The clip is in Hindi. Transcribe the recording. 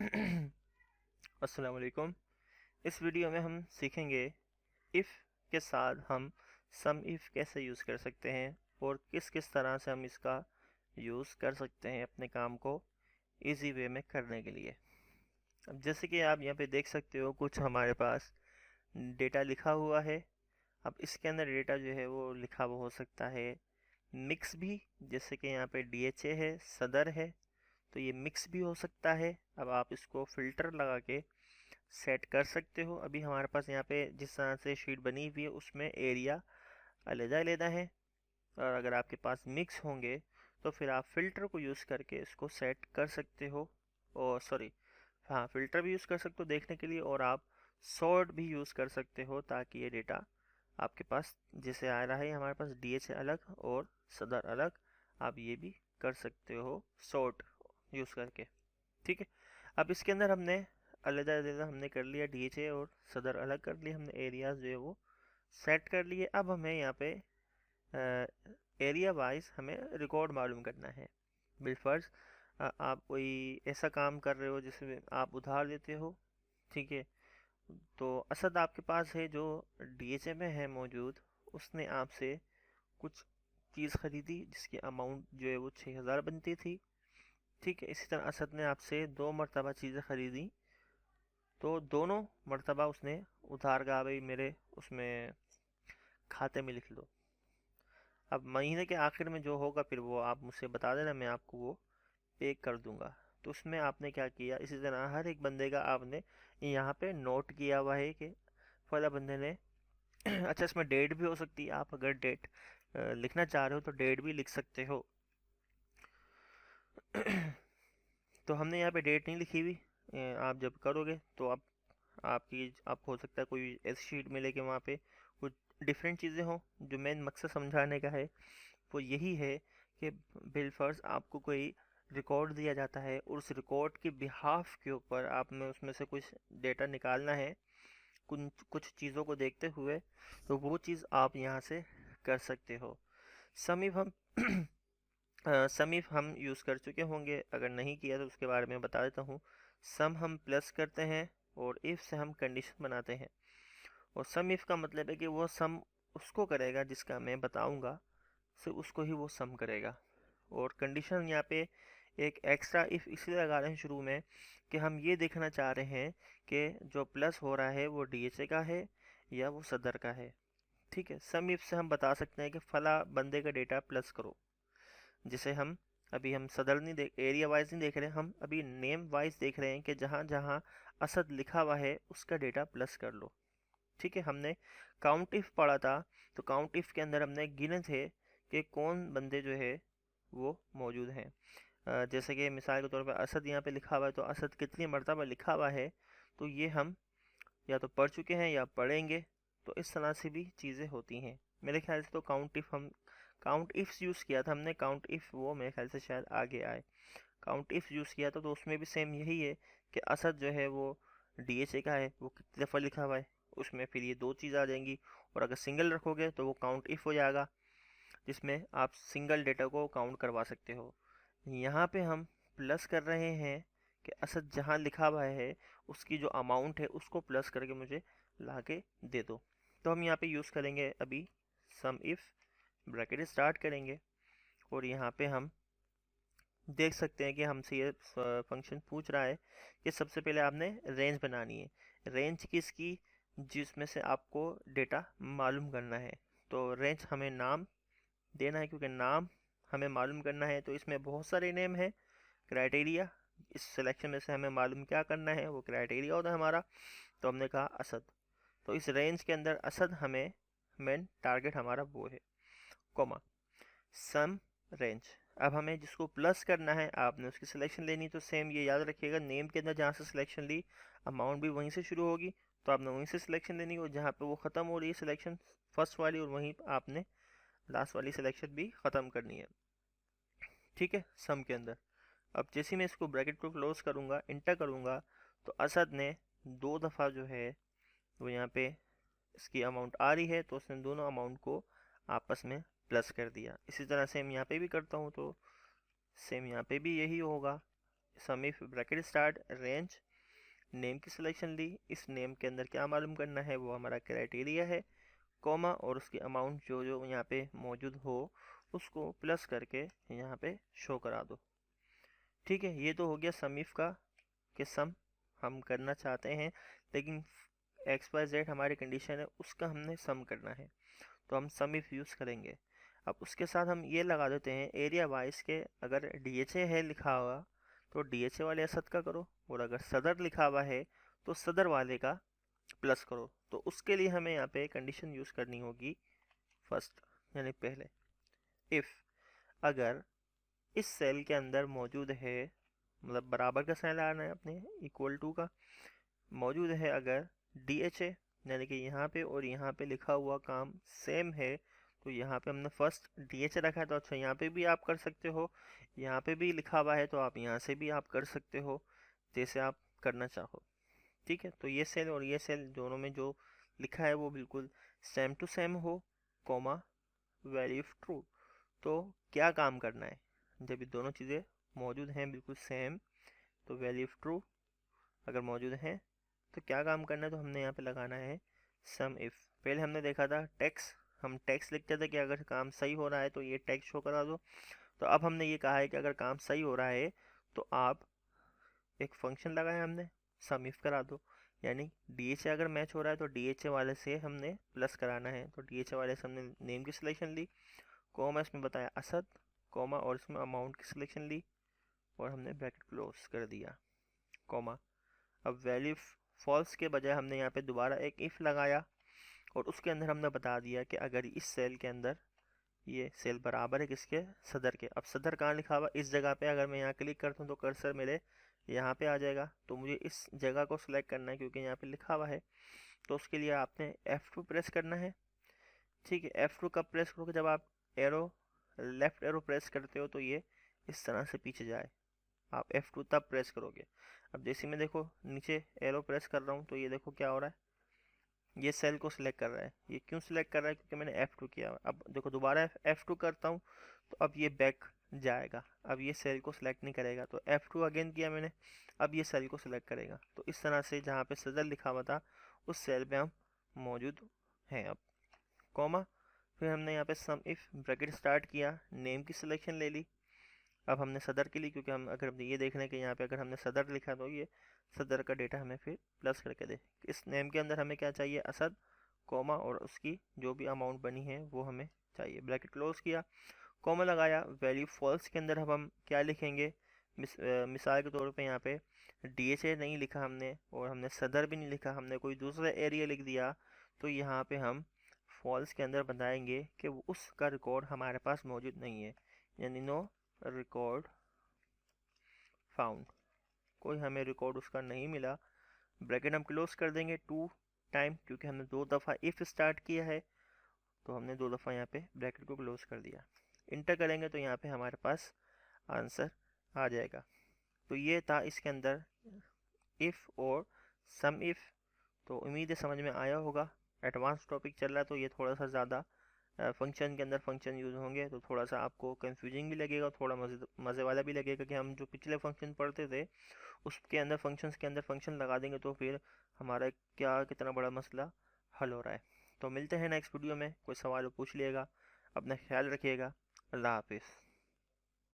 अस्सलाम वालेकुम। इस वीडियो में हम सीखेंगे इफ़ के साथ हम सम इफ़ कैसे यूज़ कर सकते हैं और किस किस तरह से हम इसका यूज़ कर सकते हैं अपने काम को इजी वे में करने के लिए। अब जैसे कि आप यहाँ पे देख सकते हो, कुछ हमारे पास डेटा लिखा हुआ है। अब इसके अंदर डेटा जो है वो लिखा हुआ हो सकता है मिक्स भी, जैसे कि यहाँ पे DHA है, सदर है, तो ये मिक्स भी हो सकता है। अब आप इसको फ़िल्टर लगा के सेट कर सकते हो। अभी हमारे पास यहाँ पे जिस तरह से शीट बनी हुई है उसमें एरिया अलग-अलग है, और अगर आपके पास मिक्स होंगे तो फिर आप फ़िल्टर को यूज़ करके इसको सेट कर सकते हो। और सॉरी, हाँ, फ़िल्टर भी यूज़ कर सकते हो देखने के लिए, और आप सॉर्ट भी यूज़ कर सकते हो ताकि ये डेटा आपके पास जैसे आ रहा है हमारे पास DHA अलग और सदर अलग, आप ये भी कर सकते हो सॉर्ट यूज़ करके। ठीक है। अब इसके अंदर हमने अलग-अलग हमने कर लिया, DHA और सदर अलग कर लिया, हमने एरियाज जो है वो सेट कर लिए। अब हमें यहाँ पे एरिया वाइज हमें रिकॉर्ड मालूम करना है। बिलफर्ज आप कोई ऐसा काम कर रहे हो जिसमें आप उधार देते हो, ठीक है। तो असद आपके पास है जो DHA में है मौजूद, उसने आपसे कुछ चीज़ खरीदी जिसकी अमाउंट जो है वो 6,000 बनती थी, ठीक है। इसी तरह असद ने आपसे 2 मरतबा चीज़ें खरीदी, तो दोनों मर्तबा उसने उधार कहा, भाई मेरे उसमें खाते में लिख लो। अब महीने के आखिर में जो होगा फिर वो आप मुझसे बता देना, मैं आपको वो पे कर दूंगा। तो उसमें आपने क्या किया, इसी तरह हर एक बंदे का आपने यहाँ पे नोट किया हुआ है कि फला बंदे ने अच्छा, इसमें डेट भी हो सकती है, आप अगर डेट लिखना चाह रहे हो तो डेट भी लिख सकते हो। तो हमने यहाँ पे डेट नहीं लिखी हुई। आप जब करोगे तो आप हो सकता है कोई ऐसी शीट मिले कि वहाँ पे कुछ डिफरेंट चीज़ें हों। जो मेन मकसद समझाने का है वो यही है कि बिलफर्ज आपको कोई रिकॉर्ड दिया जाता है और उस रिकॉर्ड के बिहाफ के ऊपर आपने उसमें से कुछ डेटा निकालना है कुछ कुछ चीज़ों को देखते हुए, तो वो चीज़ आप यहाँ से कर सकते हो। समीप हम समीप हम यूज़ कर चुके होंगे, अगर नहीं किया तो उसके बारे में बता देता हूँ। सम हम प्लस करते हैं और इफ़ से हम कंडीशन बनाते हैं, और सम इफ़ का मतलब है कि वो सम उसको करेगा जिसका मैं बताऊंगा, सिर्फ उसको ही वो सम करेगा। और कंडीशन यहाँ पे एक एक्स्ट्रा इफ़ इसलिए लगा रहे हैं शुरू में कि हम ये देखना चाह रहे हैं कि जो प्लस हो रहा है वो DHA का है या वो सदर का है, ठीक है। सम इफ़ से हम बता सकते हैं कि फला बंदे का डेटा प्लस करो। जिसे हम सदर नहीं देख, एरिया वाइज नहीं देख रहे, हम अभी नेम वाइज देख रहे हैं कि जहाँ जहाँ असद लिखा हुआ है उसका डेटा प्लस कर लो, ठीक है। हमने काउंट इफ पढ़ा था, तो काउंट इफ के अंदर हमने गिने थे कि कौन बंदे जो है वो मौजूद हैं। जैसे कि मिसाल के तौर पर असद यहाँ पे लिखा हुआ है, तो असद कितनी मरतबा लिखा हुआ है, तो ये हम या तो पढ़ चुके हैं या पढ़ेंगे। तो इस तरह से भी चीज़ें होती हैं मेरे ख्याल से। तो काउंट इफ़्स यूज़ किया था हमने, काउंट इफ़ वो मेरे ख्याल से शायद आगे आए। काउंट इफ़ यूज़ किया था तो उसमें भी सेम यही है कि असद जो है वो DHA का है, वो कितनी दफ़ा लिखा हुआ है, उसमें फिर ये दो चीज़ आ जाएंगी। और अगर सिंगल रखोगे तो वो काउंट इफ़ हो जाएगा, जिसमें आप सिंगल डेटा को काउंट करवा सकते हो। यहाँ पे हम प्लस कर रहे हैं कि असद जहाँ लिखा हुआ है उसकी जो अमाउंट है उसको प्लस करके मुझे ला के दे दो। तो हम यहाँ पे यूज़ करेंगे अभी सम इफ़, ब्रैकेट स्टार्ट करेंगे, और यहाँ पे हम देख सकते हैं कि हमसे ये फंक्शन पूछ रहा है कि सबसे पहले आपने रेंज बनानी है। रेंज किसकी, जिसमें से आपको डेटा मालूम करना है। तो रेंज हमें नाम देना है, क्योंकि नाम हमें मालूम करना है। तो इसमें बहुत सारे नेम है। क्राइटेरिया, इस सिलेक्शन में से हमें मालूम क्या करना है, वो क्राइटेरिया होता है हमारा। तो हमने कहा असद, तो इस रेंज के अंदर असद हमें मेन टारगेट हमारा वो है, कॉमा सम रेंज। अब हमें जिसको प्लस करना है आपने उसकी सिलेक्शन लेनी, तो सेम ये याद रखिएगा, नेम के अंदर जहाँ से सिलेक्शन ली अमाउंट भी वहीं से शुरू होगी, तो आपने वहीं से सिलेक्शन लेनी, और जहाँ पे वो ख़त्म हो रही है सिलेक्शन फर्स्ट वाली, और वहीं आपने लास्ट वाली सिलेक्शन भी ख़त्म करनी है, ठीक है, सम के अंदर। अब जैसे मैं इसको ब्रैकेट को क्लोज करूँगा, इंटर करूँगा, तो असद ने 2 दफ़ा जो है वो यहाँ पे इसकी अमाउंट आ रही है, तो उसने दोनों अमाउंट को आपस में प्लस कर दिया। इसी तरह सेम यहाँ पे भी करता हूँ, तो सेम यहाँ पे भी यही होगा। Sum if bracket start range, name की सिलेक्शन ली, इस नेम के अंदर क्या मालूम करना है, वो हमारा क्राइटेरिया है, कॉमा और उसकी अमाउंट जो जो यहाँ पे मौजूद हो उसको प्लस करके यहाँ पे शो करा दो। ठीक है, ये तो हो गया सम इफ का, कि सम हम करना चाहते हैं लेकिन एक्स वाई जेड हमारी कंडीशन है, उसका हमने सम करना है, तो हम सम इफ यूज़ करेंगे। अब उसके साथ हम ये लगा देते हैं एरिया वाइज के, अगर DHA है लिखा हुआ तो DHA वाले असद का करो, और अगर सदर लिखा हुआ है तो सदर वाले का प्लस करो। तो उसके लिए हमें यहाँ पे कंडीशन यूज़ करनी होगी फर्स्ट, यानी पहले, इफ़ अगर इस सेल के अंदर मौजूद है, मतलब बराबर का साइन लगाना है अपने, इक्वल टू का मौजूद है, अगर DHA यानी कि यहाँ पे और यहाँ पे लिखा हुआ काम सेम है, तो यहाँ पे हमने फर्स्ट DHA रखा है, तो अच्छा यहाँ पे भी आप कर सकते हो, यहाँ पे भी लिखा हुआ है तो आप यहाँ से भी आप कर सकते हो, जैसे आप करना चाहो। ठीक है, तो ये सेल और ये सेल दोनों में जो लिखा है वो बिल्कुल सेम टू सेम हो, कॉमा वैल्यू ऑफ ट्रू। तो क्या काम करना है, जब ये दोनों चीज़ें मौजूद हैं बिल्कुल सेम, तो वैल्यू ऑफ ट्रू अगर मौजूद है तो क्या काम करना है, तो हमने यहाँ पे लगाना है सम इफ। पहले हमने देखा था टैक्स, हम टैक्स लिखते थे कि अगर काम सही हो रहा है तो ये टैक्स शो करा दो। तो अब हमने ये कहा है कि अगर काम सही हो रहा है तो आप एक फंक्शन लगाया हमने, सम इफ करा दो, यानी DHA अगर मैच हो रहा है तो DHA वाले से हमने प्लस कराना है, तो DHA वाले से हमने नेम की सिलेक्शन ली, कॉमा इसमें बताया असद, कॉमा और इसमें अमाउंट की सिलेक्शन ली और हमने ब्रैकेट क्लोज कर दिया, कॉमा। अब वैल्यू फॉल्स के बजाय हमने यहाँ पे दोबारा एक इफ़ लगाया और उसके अंदर हमने बता दिया कि अगर इस सेल के अंदर ये सेल बराबर है किसके, सदर के। अब सदर कहाँ लिखा हुआ, इस जगह पे अगर मैं यहाँ क्लिक करता हूँ तो कर्सर मेरे यहाँ पे आ जाएगा, तो मुझे इस जगह को सिलेक्ट करना है क्योंकि यहाँ पे लिखा हुआ है, तो उसके लिए आपने F2 प्रेस करना है। ठीक है, F2 कब प्रेस करोगे, जब आप एरो लेफ्ट एरो प्रेस करते हो तो ये इस तरह से पीछे जाए, आप F2 तब प्रेस करोगे। अब जैसे मैं देखो नीचे एरो प्रेस कर रहा हूँ तो ये देखो क्या हो रहा है, ये सेल को सिलेक्ट कर रहा है। ये क्यों सिलेक्ट कर रहा है, क्योंकि मैंने F2 किया। अब देखो दोबारा F2 करता हूँ तो अब ये बैक जाएगा, अब ये सेल को सिलेक्ट नहीं करेगा, तो F2 अगेन किया मैंने, अब ये सेल को सिलेक्ट करेगा। तो इस तरह से जहाँ पे सदर लिखा हुआ था उस सेल पे हम मौजूद हैं। अब कॉमा, फिर हमने यहाँ पे सम इफ ब्रैकेट स्टार्ट किया, नेम की सिलेक्शन ले ली। अब हमने सदर के लिए, क्योंकि हम अगर ये देख रहे हैं कि यहाँ पे अगर हमने सदर लिखा तो ये सदर का डेटा हमें फिर प्लस करके दे। इस नेम के अंदर हमें क्या चाहिए, असद, कॉमा और उसकी जो भी अमाउंट बनी है वो हमें चाहिए। ब्रैकेट क्लोज किया, कॉमा लगाया, वैल्यू फॉल्स के अंदर अब हम क्या लिखेंगे, मिसाल के तौर पे यहाँ पे DHA नहीं लिखा हमने और हमने सदर भी नहीं लिखा, हमने कोई दूसरा एरिया लिख दिया, तो यहाँ पे हम फॉल्स के अंदर बताएंगे कि उसका रिकॉर्ड हमारे पास मौजूद नहीं है, यानी नो रिकॉर्ड फाउंड, कोई हमें रिकॉर्ड उसका नहीं मिला। ब्रैकेट हम क्लोज कर देंगे 2 टाइम, क्योंकि हमने 2 दफ़ा इफ़ स्टार्ट किया है तो हमने 2 दफ़ा यहाँ पे ब्रैकेट को क्लोज कर दिया। इंटर करेंगे तो यहाँ पे हमारे पास आंसर आ जाएगा। तो ये था इसके अंदर इफ़ और सम इफ़। तो उम्मीद है समझ में आया होगा। एडवांस टॉपिक चल रहा है तो ये थोड़ा सा ज़्यादा फंक्शन के अंदर फंक्शन यूज़ होंगे, तो थोड़ा सा आपको कंफ्यूजिंग भी लगेगा, थोड़ा मज़े वाला भी लगेगा कि हम जो पिछले फंक्शन पढ़ते थे उसके अंदर फंक्शंस के अंदर फंक्शन लगा देंगे तो फिर हमारा क्या कितना बड़ा मसला हल हो रहा है। तो मिलते हैं नेक्स्ट वीडियो में, कोई सवाल हो पूछ लिएगा। अपना ख्याल रखिएगा। अल्लाह हाफिज़।